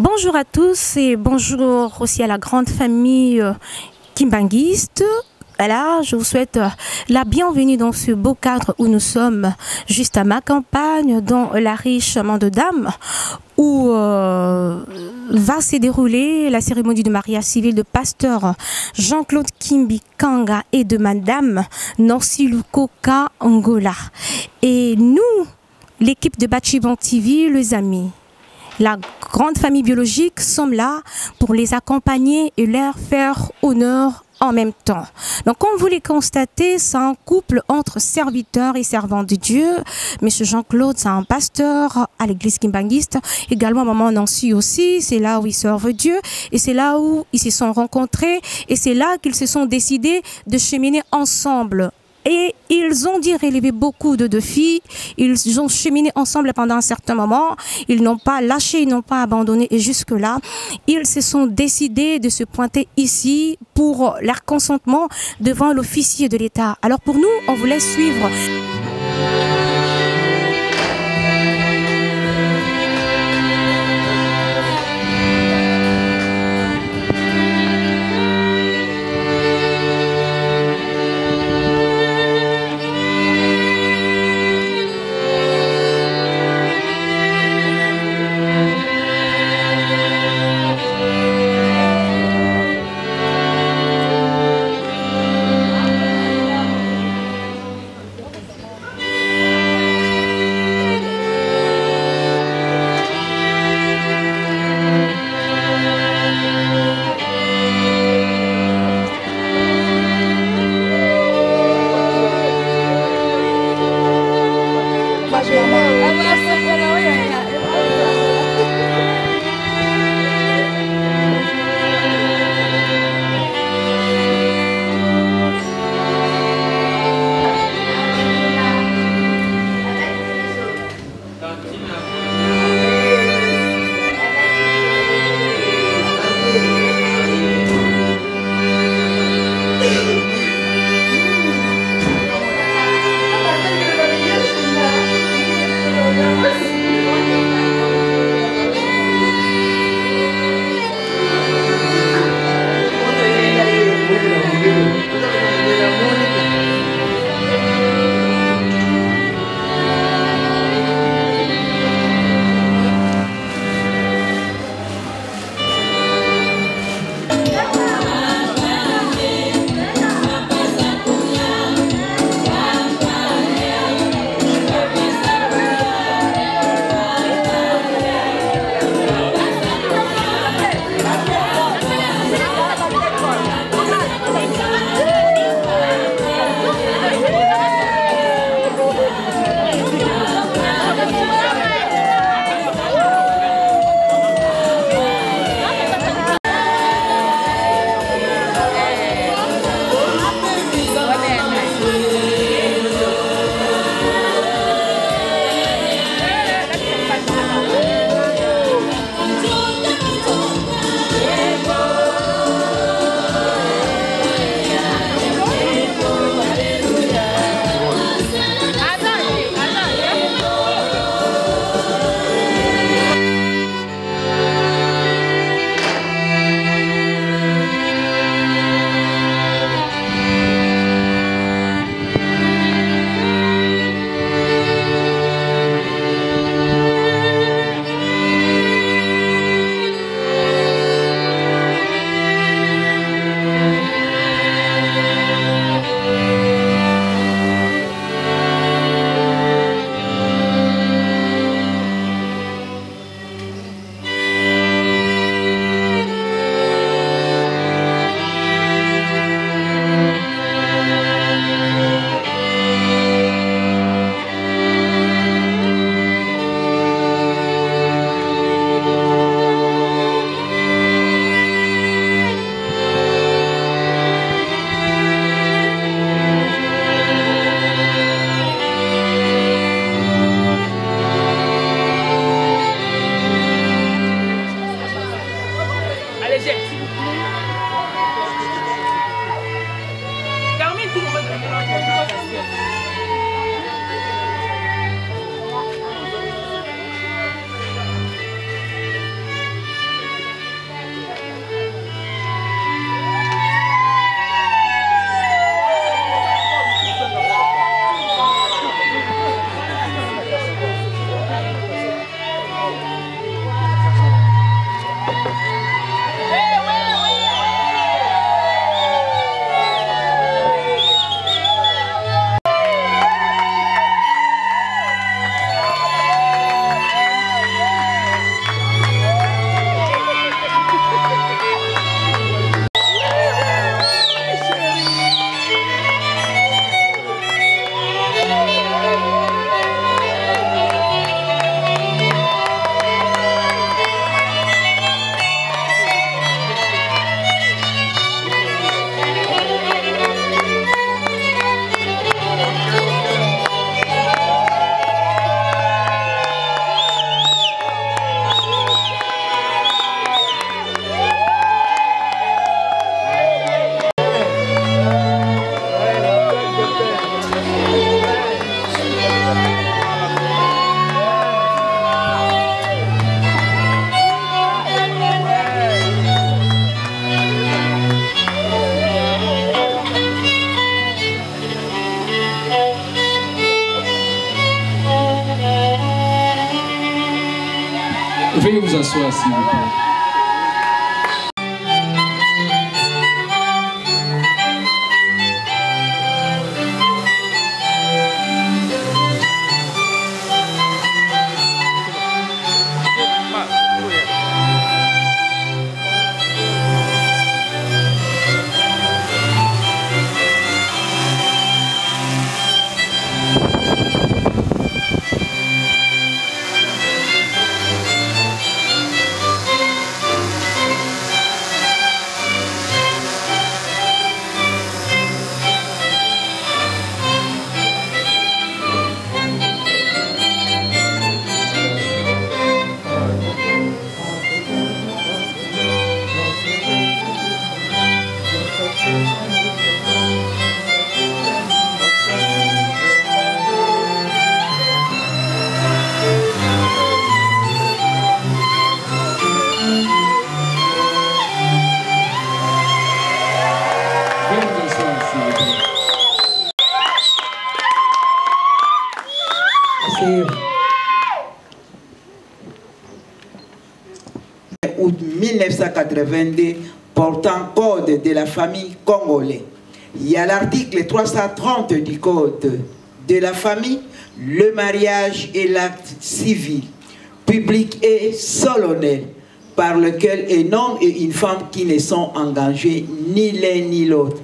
Bonjour à tous et bonjour aussi à la grande famille kimbanguiste. Voilà, je vous souhaite la bienvenue dans ce beau cadre où nous sommes juste à ma campagne, dans la riche Mandedam, où va se dérouler la cérémonie de mariage civil de pasteur Jean-Claude Kimbi Kanga et de madame Nancy Lukoka Angola. Et nous, l'équipe de Bachiban TV, les amis, la grande famille biologique, sommes là pour les accompagner et leur faire honneur en même temps. Donc, comme vous les constatez, c'est un couple entre serviteurs et servants de Dieu. Monsieur Jean-Claude, c'est un pasteur à l'église kimbanguiste. Également, maman Nancy aussi, c'est là où ils servent Dieu. Et c'est là où ils se sont rencontrés. Et c'est là qu'ils se sont décidés de cheminer ensemble. Et ils ont dit relever beaucoup de défis. Ils ont cheminé ensemble pendant un certain moment. Ils n'ont pas lâché, ils n'ont pas abandonné. Et jusque-là, ils se sont décidés de se pointer ici pour leur consentement devant l'officier de l'État. Alors pour nous, on vous laisse suivre. s'asseoir s'il vous plaît. Août 1982 portant code de la famille congolais. Il y a l'article 330 du code de la famille, le mariage est l'acte civil, public et solennel par lequel un homme et une femme qui ne sont engagés ni l'un ni l'autre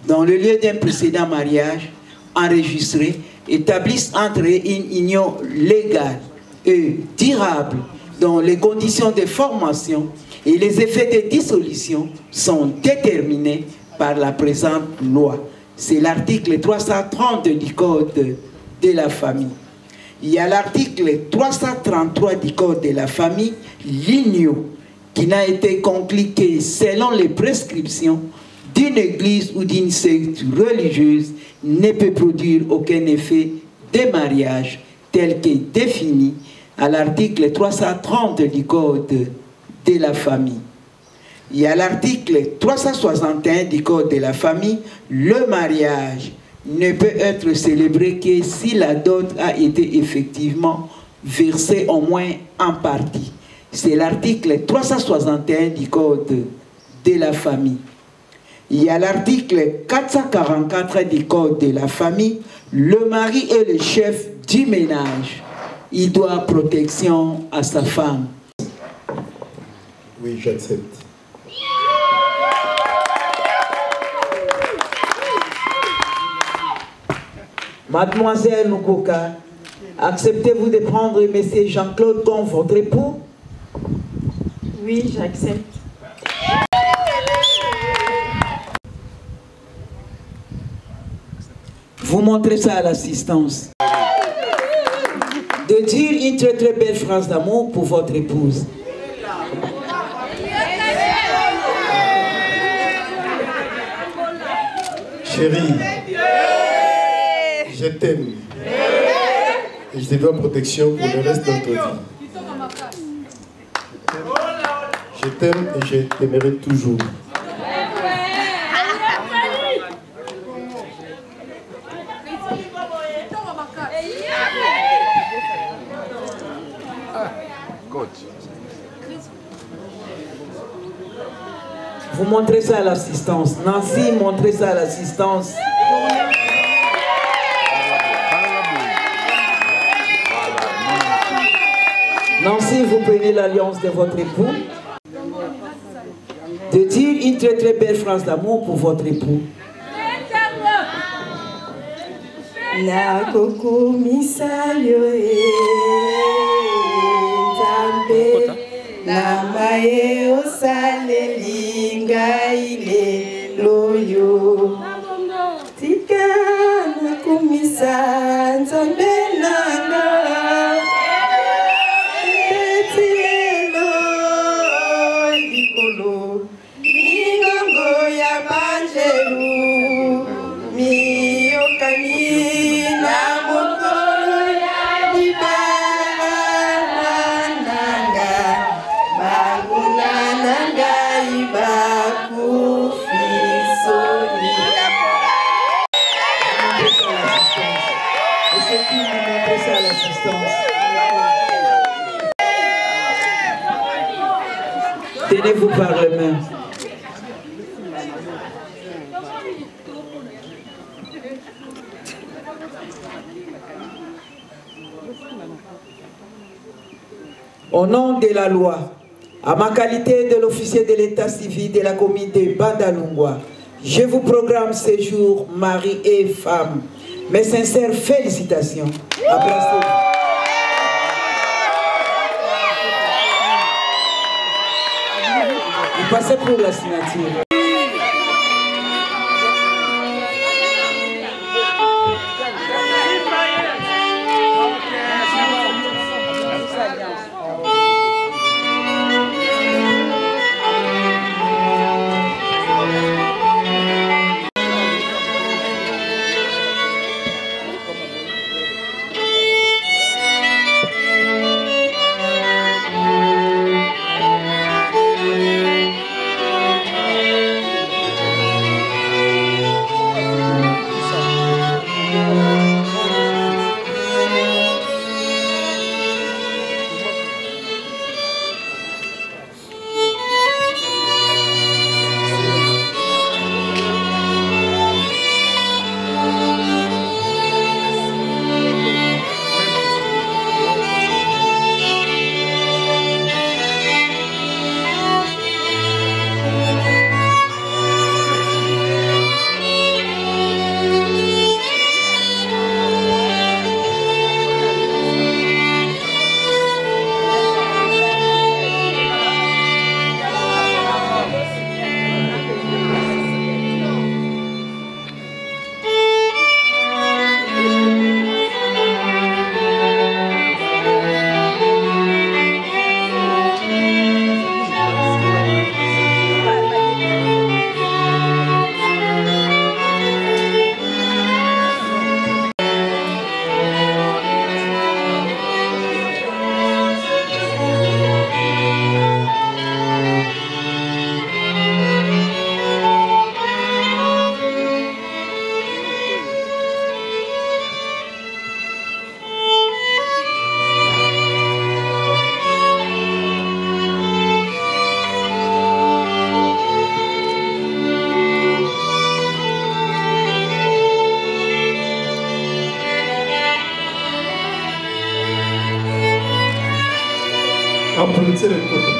dans le lieu d'un précédent mariage enregistré établissent entre eux une union légale et durable dont les conditions de formation et les effets de dissolution sont déterminés par la présente loi. C'est l'article 330 du Code de la famille. Il y a l'article 333 du Code de la famille, l'union, qui n'a été conclue que selon les prescriptions d'une église ou d'une secte religieuse, ne peut produire aucun effet de mariage tel que défini à l'article 330 du Code de la famille. Il y a l'article 361 du Code de la famille, le mariage ne peut être célébré que si la dot a été effectivement versée au moins en partie. C'est l'article 361 du Code de la famille. Il y a l'article 444 du Code de la famille, le mari est le chef du ménage. Il doit protection à sa femme. Oui, j'accepte. Mademoiselle Lukoka, acceptez-vous de prendre M. Jean-Claude comme votre époux? Oui, j'accepte. Vous montrez ça à l'assistance. De dire une très très belle phrase d'amour pour votre épouse. Chérie, je t'aime. Et je te dois protection pour le reste de notre vie. Je t'aime et je t'aimerai toujours. Vous montrez ça à l'assistance. Nancy, montrez ça à l'assistance. Nancy, vous prenez l'alliance de votre époux. De dire une très très belle phrase d'amour pour votre époux. La coco misayo Nzambe na maye osale linga ile loyo tika na kumisa Nzambe nanga etilelo likolo mingongo ya banjelu miyokani Tenez-vous par les mains. Au nom de la loi, à ma qualité de l'officier de l'état civil de la commune de Bandalungwa, je vous programme ce jour, mari et femme. Mes sincères félicitations. Applaudissements. Vous passez pour la signature. Applaudissez les couples.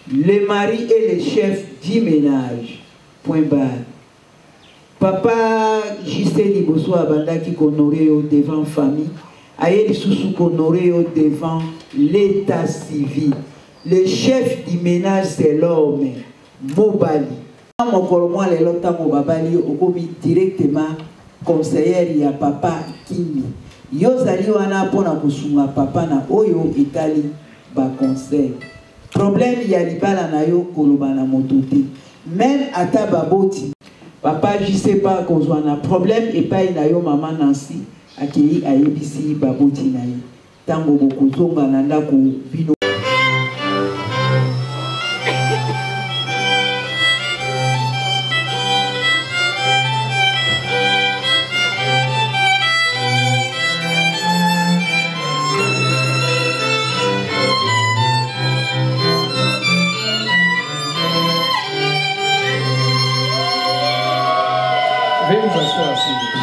Le mari est le chef du ménage. Point barre. Papa Gisèle Liboso Abandaki honoré devant famille. Aïe Soussou honoré devant l'état civil. Le chef du ménage c'est l'homme. Mobali. Mon colombo les lota mobali okomi directement conseiller ya papa Kimi. Yozali wana pona kusunga papa na oyo Italie ba conseil. Problème il y a libala na yo koloba na motote. Même ata baboti. Papa je sais pas qu'on soit un problème et pas na yo maman Nancy akei ayebisi baboti na ye. Tango bokozonga na ndako bino. Veuillez vous asseoir, s'il vous plaît.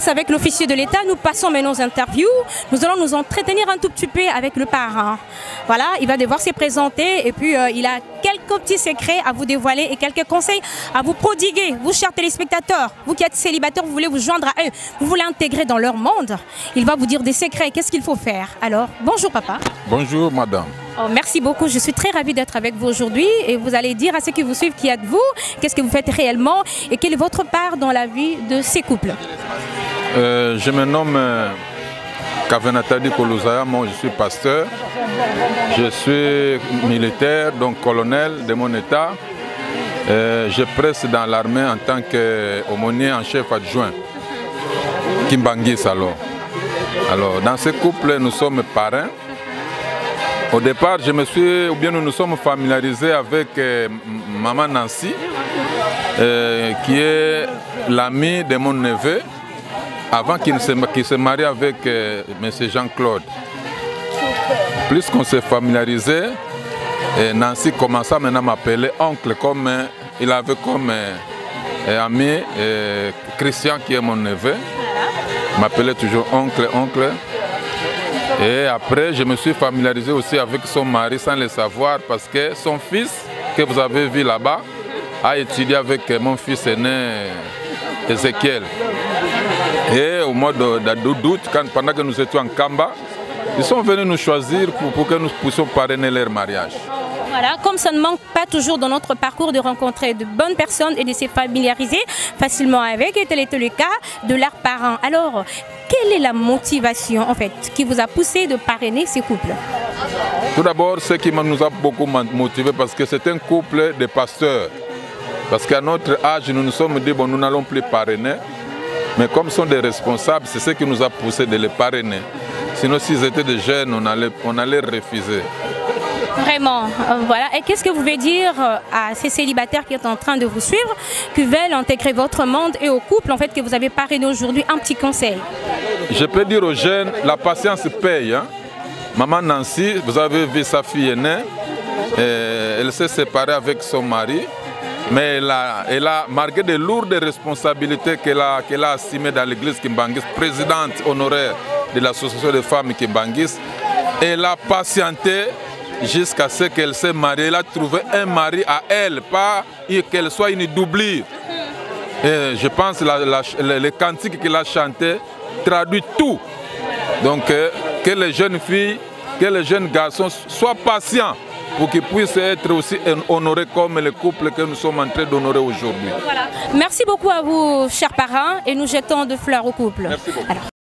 Avec l'officier de l'État, nous passons maintenant aux interviews. Nous allons nous entretenir un tout petit peu avec le parrain. Voilà, il va devoir se présenter et puis il a quelques petits secrets à vous dévoiler et quelques conseils à vous prodiguer. Vous, chers téléspectateurs, vous qui êtes célibataires, vous voulez vous joindre à eux, vous voulez intégrer dans leur monde. Il va vous dire des secrets, qu'est-ce qu'il faut faire. Alors, bonjour papa. Bonjour madame. Oh, merci beaucoup, je suis très ravie d'être avec vous aujourd'hui et vous allez dire à ceux qui vous suivent qui êtes-vous, qu'est-ce que vous faites réellement et quelle est votre part dans la vie de ces couples. Je me nomme Kavenatadi Koluzaya, moi je suis pasteur, je suis militaire, donc colonel de mon état. Je presse dans l'armée en tant qu'aumônier en chef adjoint, Kimbangis alors. Alors dans ce couple nous sommes parrains. Au départ nous nous sommes familiarisés avec maman Nancy, qui est l'amie de mon neveu, avant qu'il se marie avec M. Jean-Claude. Plus qu'on s'est familiarisé, Nancy commença maintenant à m'appeler oncle, comme il avait comme ami Christian qui est mon neveu. Il m'appelait toujours oncle. Et après, je me suis familiarisé aussi avec son mari sans le savoir parce que son fils, que vous avez vu là-bas, a étudié avec mon fils aîné Ézéchiel. Et au mois d'août, pendant que nous étions en Kamba, ils sont venus nous choisir pour que nous puissions parrainer leur mariage. Voilà, comme ça ne manque pas toujours dans notre parcours de rencontrer de bonnes personnes et de se familiariser facilement avec, et tel était le cas de leurs parents. Alors, quelle est la motivation en fait qui vous a poussé de parrainer ces couples? Tout d'abord, ce qui nous a beaucoup motivé, parce que c'est un couple de pasteurs. Parce qu'à notre âge, nous nous sommes dit, bon, nous n'allons plus parrainer. Mais comme sont des responsables, c'est ce qui nous a poussé de les parrainer. Sinon, s'ils étaient des jeunes, on allait refuser. Vraiment, voilà. Et qu'est-ce que vous voulez dire à ces célibataires qui sont en train de vous suivre, qui veulent intégrer votre monde, et aux couples en fait que vous avez parrainé aujourd'hui, un petit conseil? Je peux dire aux jeunes, la patience paye. Hein? Maman Nancy, vous avez vu sa fille aînée, elle s'est séparée avec son mari, mais elle a marqué de lourdes responsabilités qu'elle a assumées dans l'église Kimbangis, présidente honoraire de l'association des femmes Kimbangis. Elle a patienté jusqu'à ce qu'elle s'est mariée. Elle a trouvé un mari à elle, pas qu'elle soit une doublure. Et je pense que les cantiques qu'elle a chantés traduit tout. Donc que les jeunes filles, que les jeunes garçons soient patients pour qu'ils puissent être aussi honorés comme le couple que nous sommes en train d'honorer aujourd'hui. Voilà. Merci beaucoup à vous, chers parents, et nous jetons de fleurs au couple. Merci beaucoup. Alors.